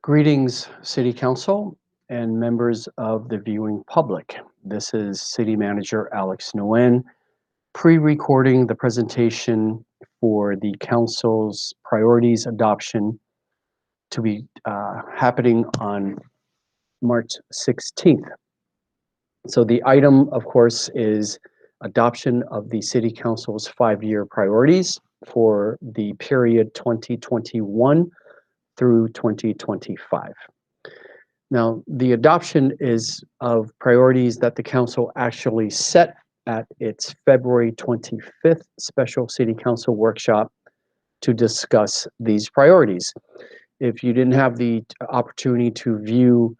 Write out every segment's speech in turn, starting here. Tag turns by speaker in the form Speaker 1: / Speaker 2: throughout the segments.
Speaker 1: Greetings, City Council and members of the viewing public. This is City Manager Alex Nguyen, pre-recording the presentation for the Council's priorities adoption to be happening on March 16th. So the item, of course, is adoption of the City Council's 5-year priorities for the period 2021 through 2025. Now, the adoption is of priorities that the council actually set at its February 25th special city council workshop to discuss these priorities. If you didn't have the opportunity to view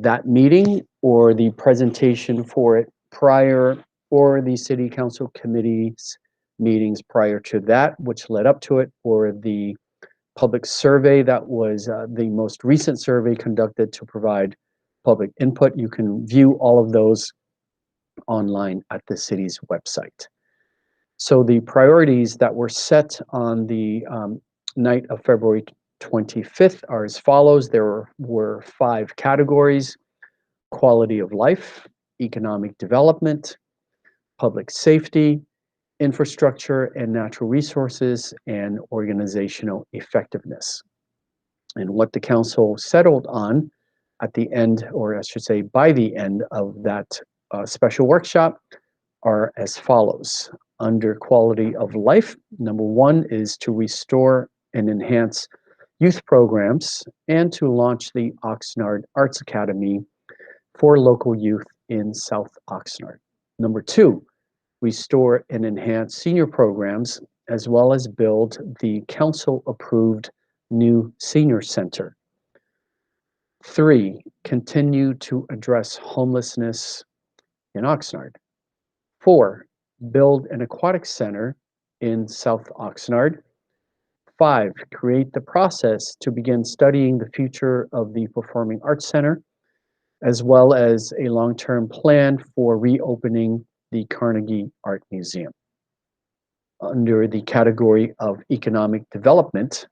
Speaker 1: that meeting or the presentation for it prior, or the city council committee's meetings prior to that, which led up to it, or the public survey that was the most recent survey conducted to provide public input. You can view all of those online at the city's website. So the priorities that were set on the night of February 25th are as follows. There were 5 categories: quality of life, economic development, public safety, infrastructure and natural resources, and organizational effectiveness. And what the council settled on at the end, or I should say by the end of that special workshop, are as follows. Under quality of life, number 1 is to restore and enhance youth programs and to launch the Oxnard Arts Academy for local youth in South Oxnard. Number 2, restore and enhance senior programs, as well as build the council-approved new senior center. 3, continue to address homelessness in Oxnard. 4, build an aquatic center in South Oxnard. 5, create the process to begin studying the future of the Performing Arts Center, as well as a long-term plan for reopening the Carnegie Art Museum. Under the category of economic development,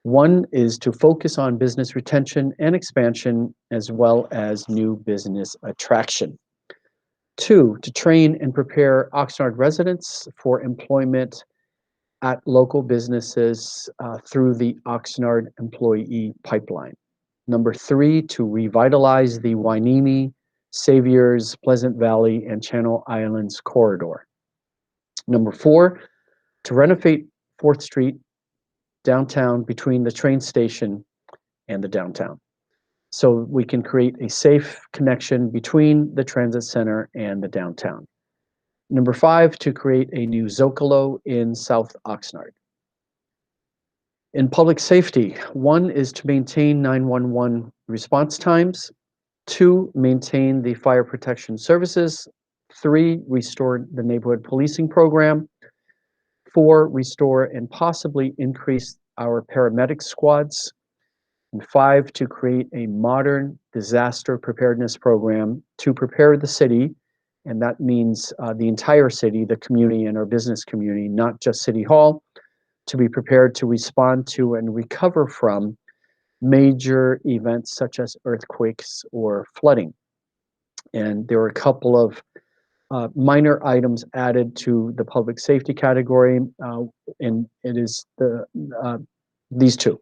Speaker 1: 1 is to focus on business retention and expansion, as well as new business attraction. 2, to train and prepare Oxnard residents for employment at local businesses through the Oxnard Employee Pipeline. Number 3, to revitalize the Hueneme, Saviors, Pleasant Valley, and Channel Islands corridor. Number 4, to renovate 4th Street downtown between the train station and the downtown, so we can create a safe connection between the transit center and the downtown. Number 5, to create a new Zocalo in South Oxnard. In public safety, 1 is to maintain 911 response times. 2, maintain the fire protection services. 3, restore the neighborhood policing program. 4, restore and possibly increase our paramedic squads. And 5, to create a modern disaster preparedness program to prepare the city, and that means the entire city, the community, and our business community, not just City Hall, to be prepared to respond to and recover from major events such as earthquakes or flooding. And there are a couple of minor items added to the public safety category, and it is these 2.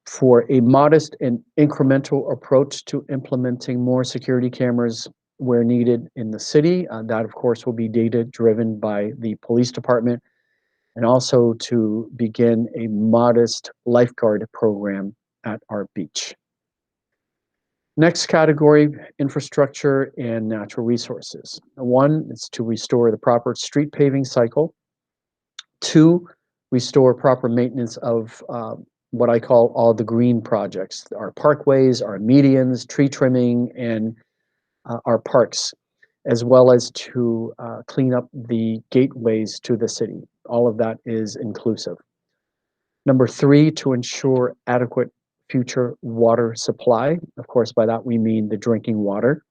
Speaker 1: For a modest and incremental approach to implementing more security cameras where needed in the city. That, of course, will be data driven by the police department, and also to begin a modest lifeguard program at our beach. Next category, infrastructure and natural resources. 1 is to restore the proper street paving cycle. 2, restore proper maintenance of what I call all the green projects, our parkways, our medians, tree trimming, and our parks, as well as to clean up the gateways to the city. All of that is inclusive. Number 3, to ensure adequate future water supply. Of course, by that we mean the drinking water.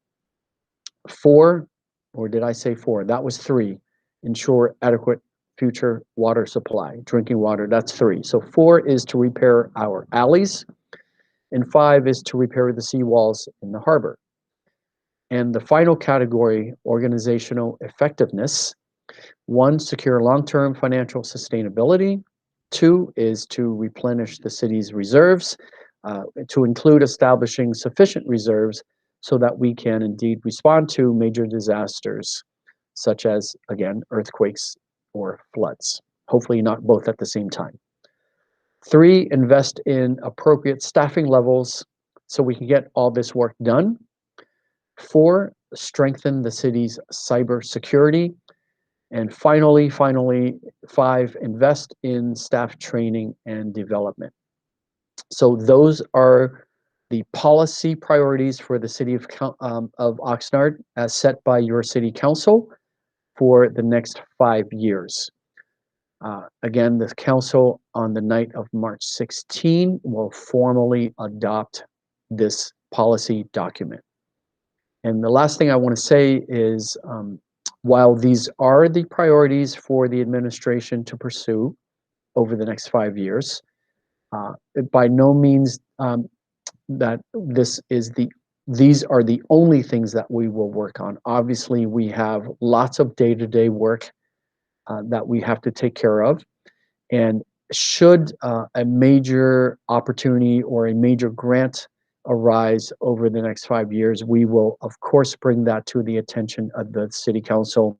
Speaker 1: 4, or did I say 4? That was 3. Ensure adequate future water supply. Drinking water, that's 3. So 4 is to repair our alleys. and 5 is to repair the seawalls in the harbor. And the final category, organizational effectiveness. 1, secure long-term financial sustainability. 2 is to replenish the city's reserves, to include establishing sufficient reserves so that we can indeed respond to major disasters, such as, again, earthquakes or floods. Hopefully not both at the same time. 3, invest in appropriate staffing levels so we can get all this work done. 4, strengthen the city's cybersecurity. And finally, 5, invest in staff training and development. So those are the policy priorities for the city of Oxnard as set by your city council for the next 5 years. Again, the council on the night of March 16 will formally adopt this policy document. And the last thing I want to say is, while these are the priorities for the administration to pursue over the next 5 years, by no means that these are the only things that we will work on. Obviously, we have lots of day-to-day work that we have to take care of. And should a major opportunity or a major grant arise over the next 5 years, we will, of course, bring that to the attention of the city council